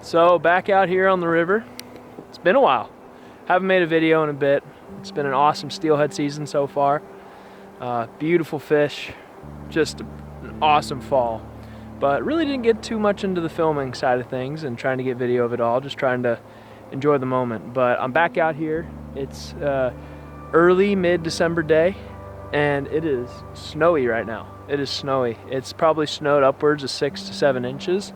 So back out here on the river. It's been a while. Haven't made a video in a bit. It's been an awesome steelhead season so far. Beautiful fish, just an awesome fall. But really didn't get too much into the filming side of things and trying to get video of it all, just trying to enjoy the moment. But I'm back out here. It's early mid-December day and it is snowy right now. It is snowy. It's probably snowed upwards of 6 to 7 inches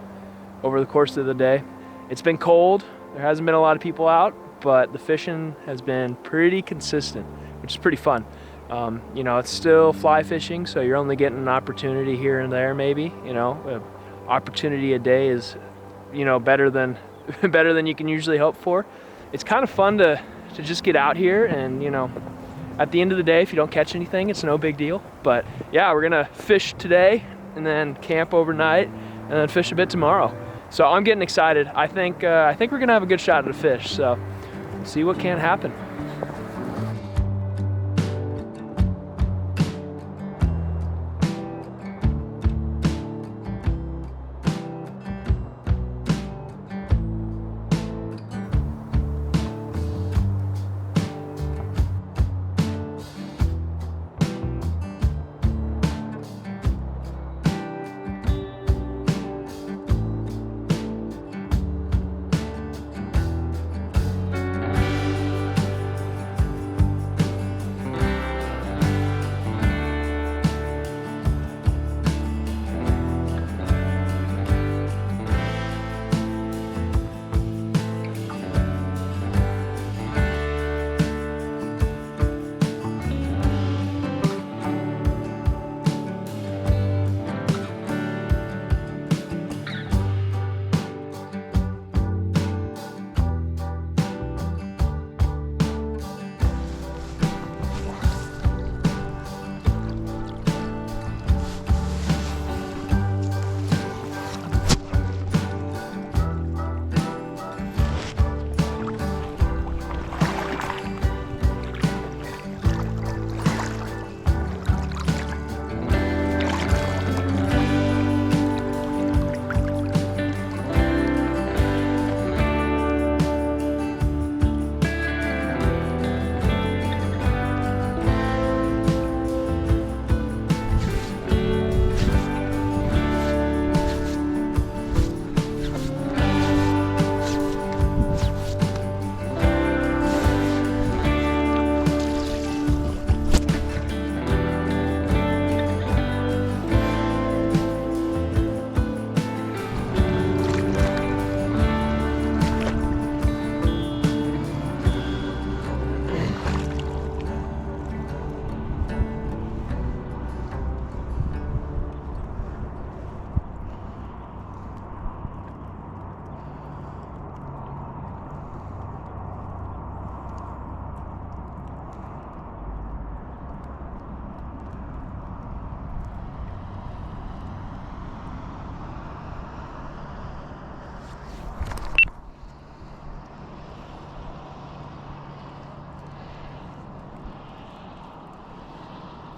over the course of the day. It's been cold. There hasn't been a lot of people out, but the fishing has been pretty consistent, which is pretty fun. You know, it's still fly fishing, so you're only getting an opportunity here and there maybe. You know, an opportunity a day is, you know, better than you can usually hope for. It's kind of fun to just get out here and, you know, at the end of the day, if you don't catch anything, it's no big deal. But yeah, we're gonna fish today and then camp overnight and then fish a bit tomorrow. So I'm getting excited. I think we're gonna have a good shot at a fish. So see what can happen.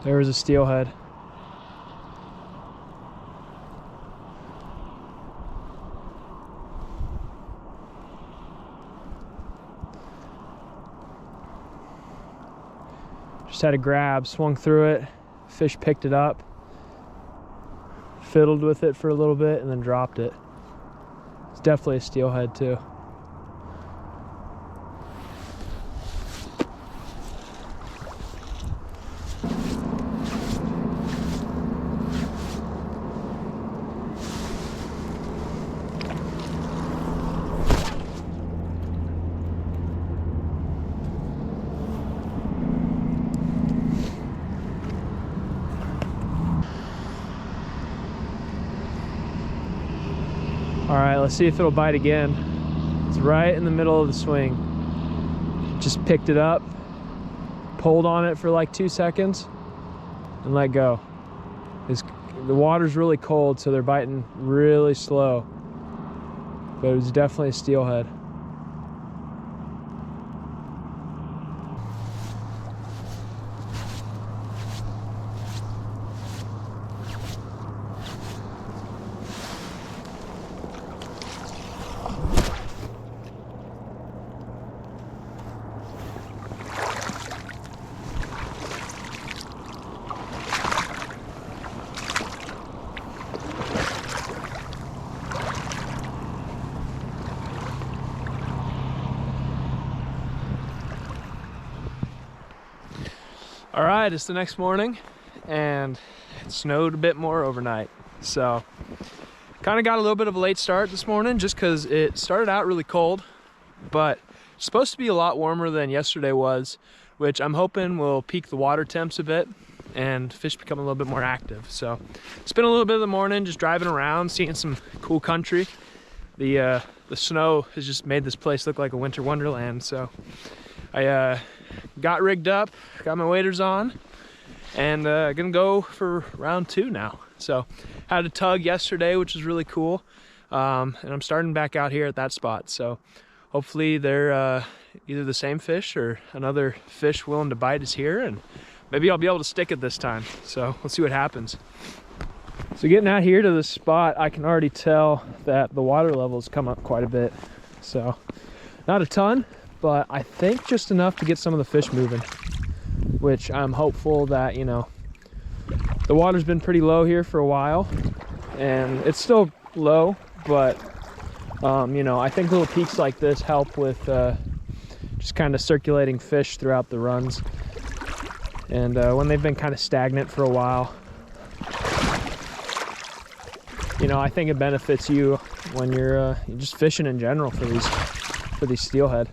There was a steelhead. Just had a grab, swung through it, fish picked it up, fiddled with it for a little bit, and then dropped it. It's definitely a steelhead too. right, let's see if it'll bite again. It's right in the middle of the swing. Just picked it up, pulled on it for like 2 seconds, and let go. The water's really cold, so they're biting really slow. But it was definitely a steelhead. All right, it's the next morning and it snowed a bit more overnight. So kind of got a little bit of a late start this morning just because it started out really cold, but it's supposed to be a lot warmer than yesterday was, which I'm hoping will peak the water temps a bit and fish become a little bit more active. So it's been a little bit of the morning just driving around, seeing some cool country. The snow has just made this place look like a winter wonderland. So I got rigged up, got my waders on, and gonna go for round 2 now. So had a tug yesterday, which was really cool, and I'm starting back out here at that spot. So hopefully they're either the same fish or another fish willing to bite is here, and maybe I'll be able to stick it this time. So let's see what happens. So getting out here to this spot, I can already tell that the water levels come up quite a bit. So not a ton, but I think just enough to get some of the fish moving, which I'm hopeful that, you know, the water's been pretty low here for a while and it's still low, but you know, I think little peaks like this help with just kind of circulating fish throughout the runs. And when they've been kind of stagnant for a while, you know, I think it benefits you when you're just fishing in general for these steelhead.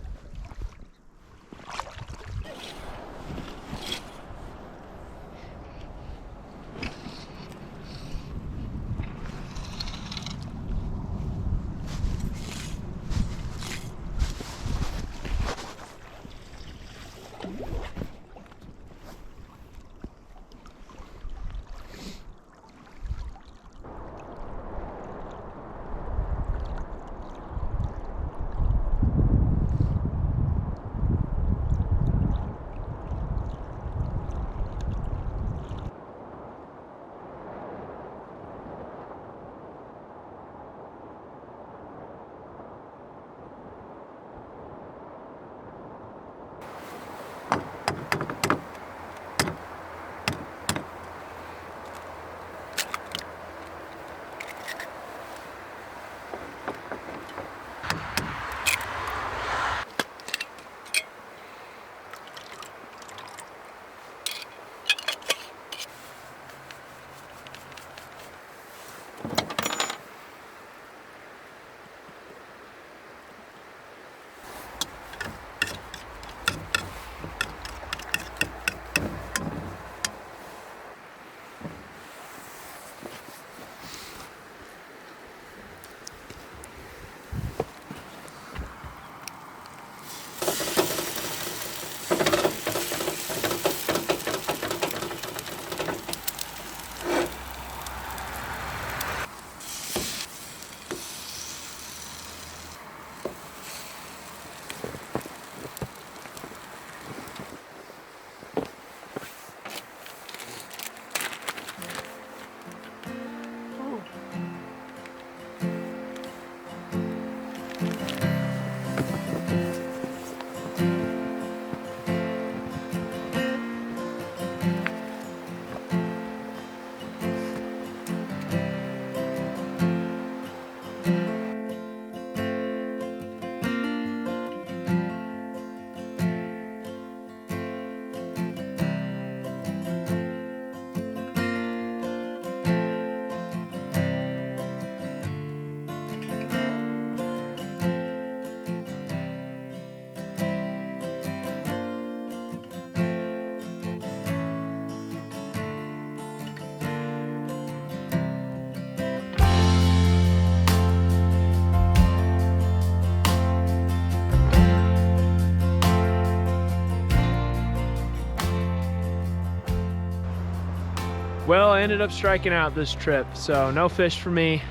Well, I ended up striking out this trip, so no fish for me.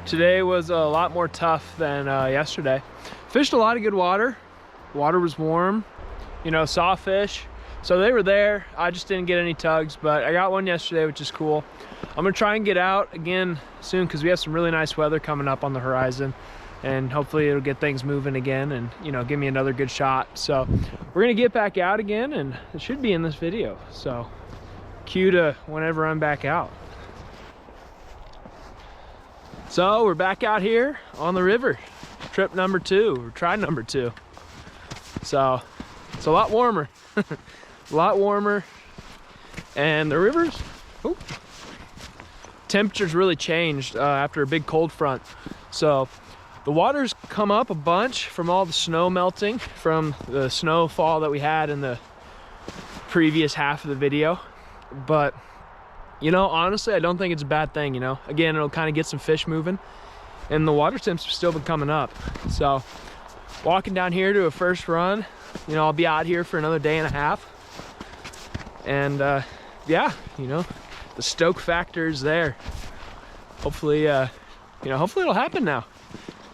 Today was a lot more tough than yesterday. Fished a lot of good water. Water was warm, you know, saw fish. So they were there. I just didn't get any tugs, but I got one yesterday, which is cool. I'm gonna try and get out again soon because we have some really nice weather coming up on the horizon, and hopefully it'll get things moving again and, you know, give me another good shot. So we're gonna get back out again, and it should be in this video. So cue to whenever I'm back out. So we're back out here on the river. Trip number 2, or try number 2. So it's a lot warmer. A lot warmer. And the rivers, temperature's really changed after a big cold front. So the water's come up a bunch from all the snow melting from the snowfall that we had in the previous half of the video. But, you know, honestly, I don't think it's a bad thing, you know. Again, it'll kind of get some fish moving, and the water temps have still been coming up. So walking down here to a first run, you know, I'll be out here for another day and a half. And yeah, you know, the stoke factor is there. Hopefully, you know, hopefully it'll happen now.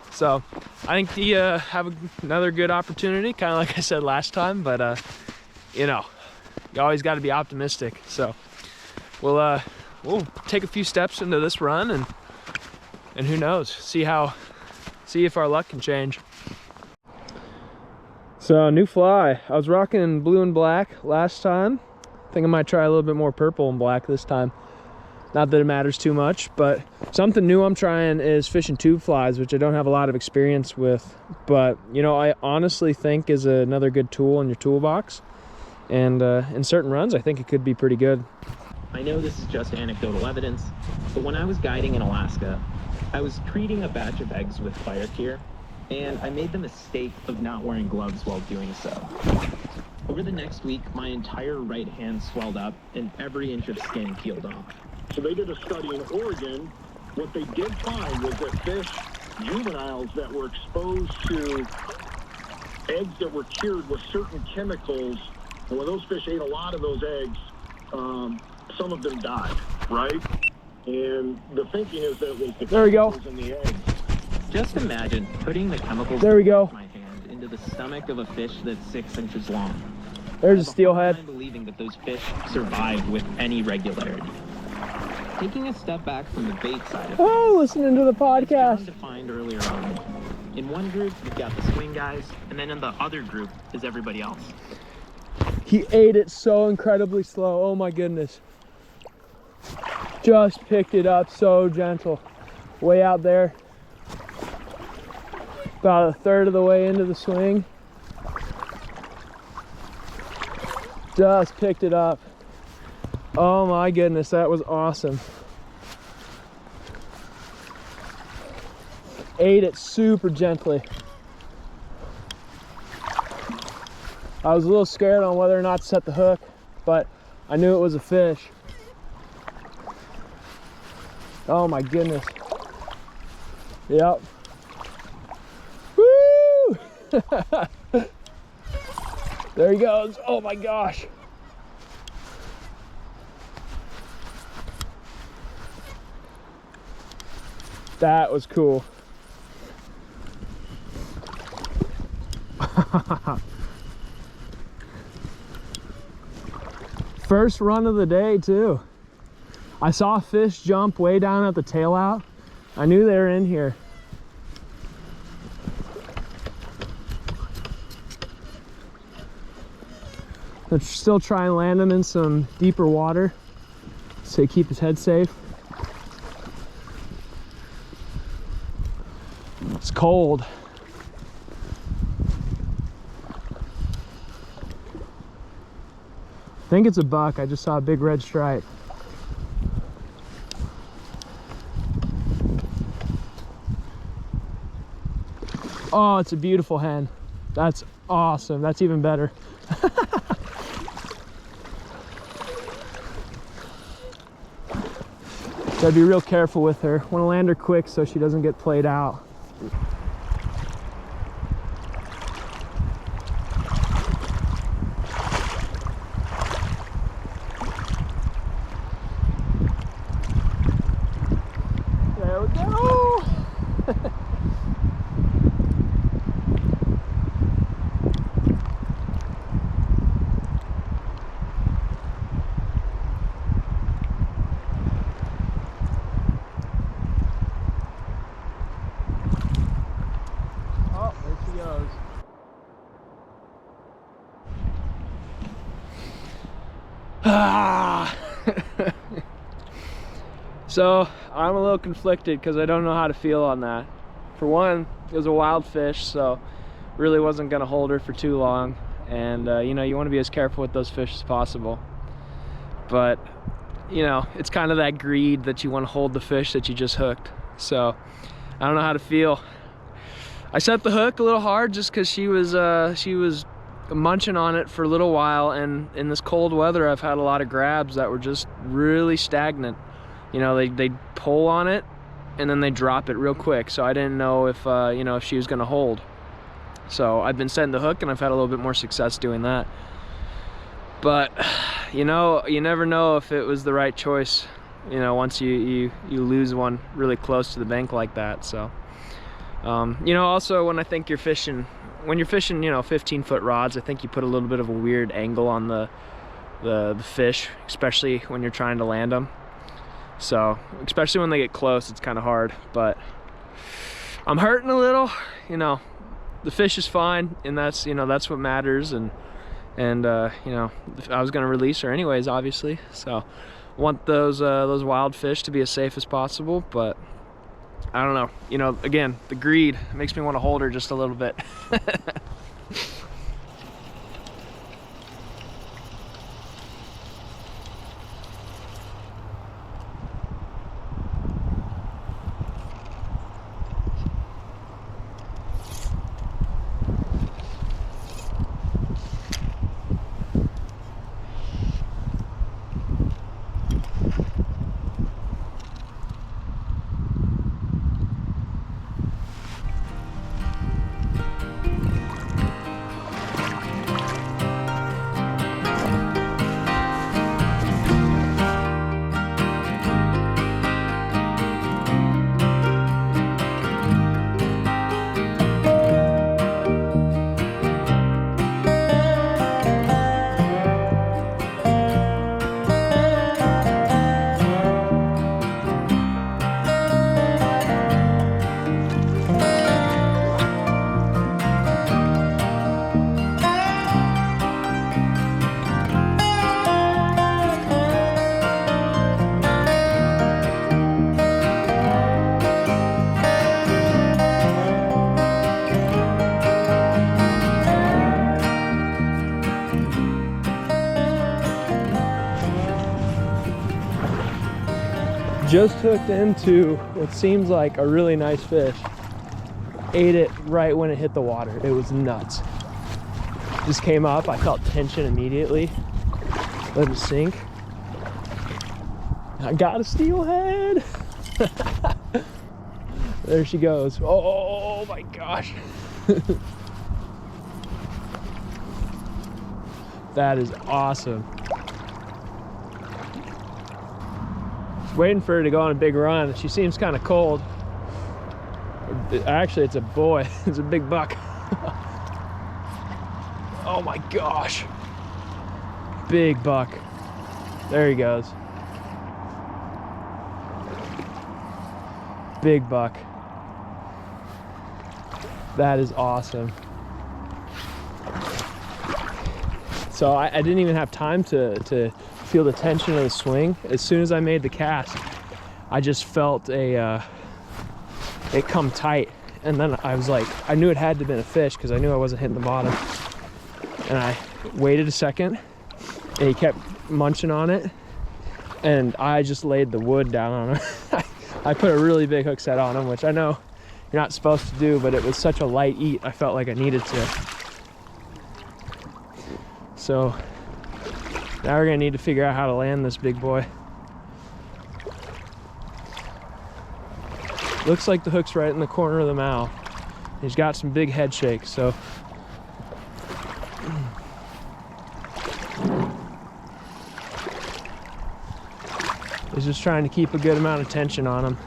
So I think you have another good opportunity, kind of like I said last time, but you know, you always got to be optimistic. So we'll take a few steps into this run, and who knows, see if our luck can change. So new fly. I was rocking blue and black last time. I think I might try a little bit more purple and black this time. Not that it matters too much, but something new I'm trying is fishing tube flies, which I don't have a lot of experience with, but you know, I honestly think is another good tool in your toolbox. And in certain runs, I think it could be pretty good. I know this is just anecdotal evidence, but when I was guiding in Alaska, I was treating a batch of eggs with fire gear, and I made the mistake of not wearing gloves while doing so. Over the next week, my entire right hand swelled up and every inch of skin peeled off. So they did a study in Oregon. What they did find was that fish, juveniles that were exposed to eggs that were cured with certain chemicals, and when those fish ate a lot of those eggs, some of them died, right? And the thinking is that it was the chemicals in the eggs. Just imagine putting the chemicals in my hand into the stomach of a fish that's 6 inches long. There's a steelhead. I'm believing that those fish survived with any regularity. Taking a step back from the bait side of things, listening to the podcast. Defined earlier on. In one group, you've got the swing guys, and then in the other group is everybody else. He ate it so incredibly slow. Oh my goodness. Just picked it up so gentle. Way out there. About a third of the way into the swing. Just picked it up. Oh my goodness, that was awesome. Ate it super gently. I was a little scared on whether or not to set the hook, but I knew it was a fish. Oh my goodness. Yep. Woo! There he goes. Oh my gosh. That was cool. First run of the day too. I saw a fish jump way down at the tail out. I knew they were in here. Let's still try and land him in some deeper water so he keep his head safe. It's cold. I think it's a buck. I just saw a big red stripe. Oh, it's a beautiful hen. That's awesome. That's even better. Gotta be real careful with her. Want to land her quick so she doesn't get played out. Ah. So I'm a little conflicted because I don't know how to feel on that. For one, it was a wild fish, so really wasn't gonna hold her for too long. And you know, you want to be as careful with those fish as possible. But you know, it's kind of that greed that you want to hold the fish that you just hooked. So I don't know how to feel. I set the hook a little hard just because she was munching on it for a little while, and in this cold weather I've had a lot of grabs that were just really stagnant. You know, they'd pull on it and then they drop it real quick, so I didn't know if you know, if she was gonna hold. So I've been setting the hook and I've had a little bit more success doing that. But you know, you never know if it was the right choice, you know, once you lose one really close to the bank like that. So you know, also when I think you're fishing, when you're fishing, you know, 15-foot rods, I think you put a little bit of a weird angle on the fish, especially when you're trying to land them. So especially when they get close, it's kind of hard. But I'm hurting a little. You know, the fish is fine, and that's, you know, that's what matters. And you know, I was gonna release her anyways, obviously. So I want those wild fish to be as safe as possible. But I don't know, you know, again, the greed makes me want to hold her just a little bit. Just hooked into what seems like a really nice fish. Ate it right when it hit the water. It was nuts. Just came up, I felt tension immediately. Let it sink. I got a steelhead. There she goes. Oh my gosh. That is awesome. Waiting for her to go on a big run. She seems kind of cold. Actually, it's a boy. It's a big buck. Oh my gosh. Big buck. There he goes. Big buck. That is awesome. So I didn't even have time to feel the tension of the swing. As soon as I made the cast, I just felt it come tight, and then I was like, I knew it had to have been a fish because I knew I wasn't hitting the bottom. And I waited a second, and he kept munching on it, and I just laid the wood down on him. I put a really big hook set on him, which I know you're not supposed to do, but it was such a light eat, I felt like I needed to. So now we're gonna need to figure out how to land this big boy. Looks like the hook's right in the corner of the mouth. He's got some big head shakes, so. He's just trying to keep a good amount of tension on him.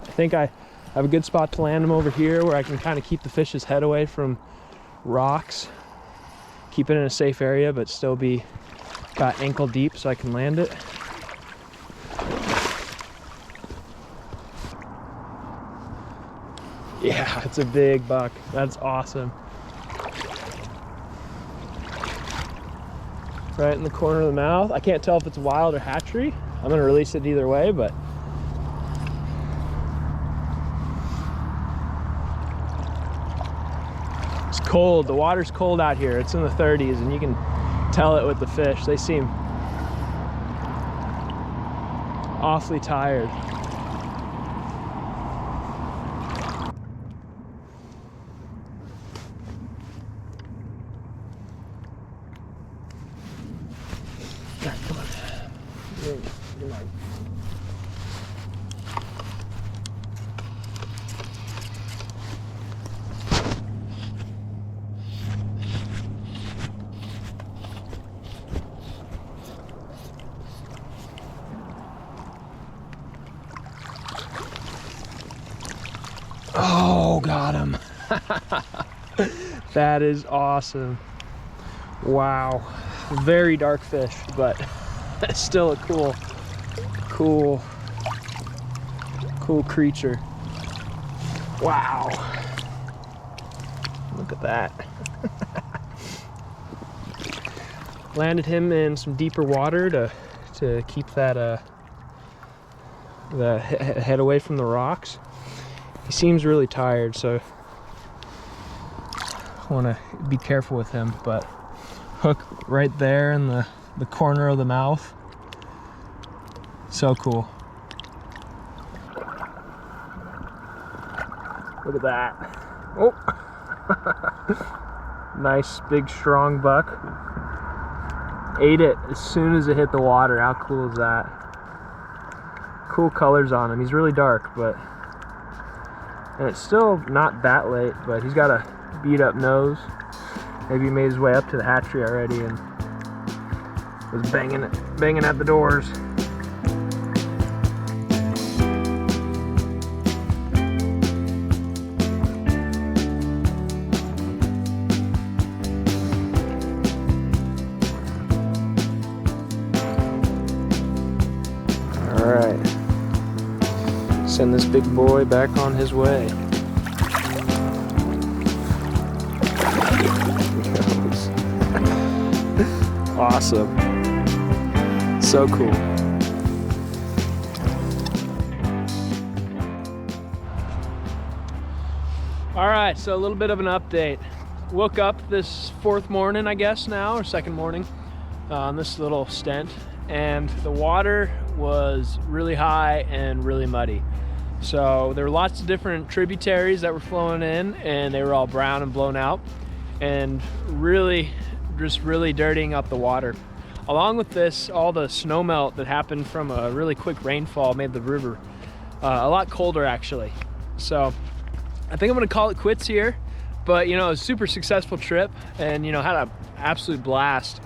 I think I have a good spot to land him over here where I can kind of keep the fish's head away from rocks. Keep it in a safe area, but still be about ankle deep so I can land it. Yeah, it's a big buck. That's awesome. right in the corner of the mouth. I can't tell if it's wild or hatchery. I'm gonna release it either way, but it's cold. The water's cold out here. It's in the 30s, and you can tell it with the fish. They seem awfully tired. Yeah, come on. You're mine. Oh, got him. That is awesome. Wow. Very dark fish, but still a cool creature. Wow. Look at that. Landed him in some deeper water to keep that the head away from the rocks. He seems really tired, so I want to be careful with him, but hook right there in the corner of the mouth. So cool. Look at that. Oh. Nice big strong buck. Ate it as soon as it hit the water. How cool is that? Cool colors on him. He's really dark, but and it's still not that late, but he's got a beat up nose. Maybe he made his way up to the hatchery already and was banging at the doors. All right, send this big boy back on his way. Awesome. So cool. All right, so a little bit of an update. Woke up this fourth morning, I guess now, or second morning, on this little stent, and the water was really high and really muddy. So there were lots of different tributaries that were flowing in, and they were all brown and blown out, and just really dirtying up the water. Along with this, all the snow melt that happened from a really quick rainfall made the river a lot colder, actually. So I think I'm gonna call it quits here, but you know, it was a super successful trip, and you know, had an absolute blast.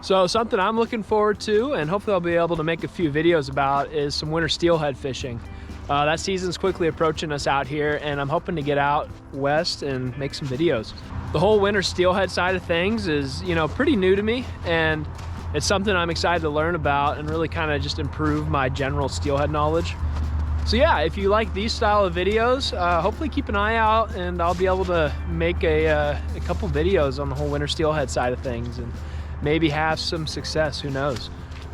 So something I'm looking forward to, and hopefully I'll be able to make a few videos about, is some winter steelhead fishing. That season's quickly approaching us out here, and I'm hoping to get out west and make some videos. The whole winter steelhead side of things is, you know, pretty new to me, and it's something I'm excited to learn about and really kind of just improve my general steelhead knowledge. So yeah, if you like these style of videos, hopefully keep an eye out, and I'll be able to make a couple videos on the whole winter steelhead side of things and maybe have some success, who knows.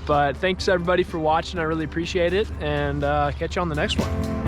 But thanks everybody for watching, I really appreciate it, and catch you on the next one.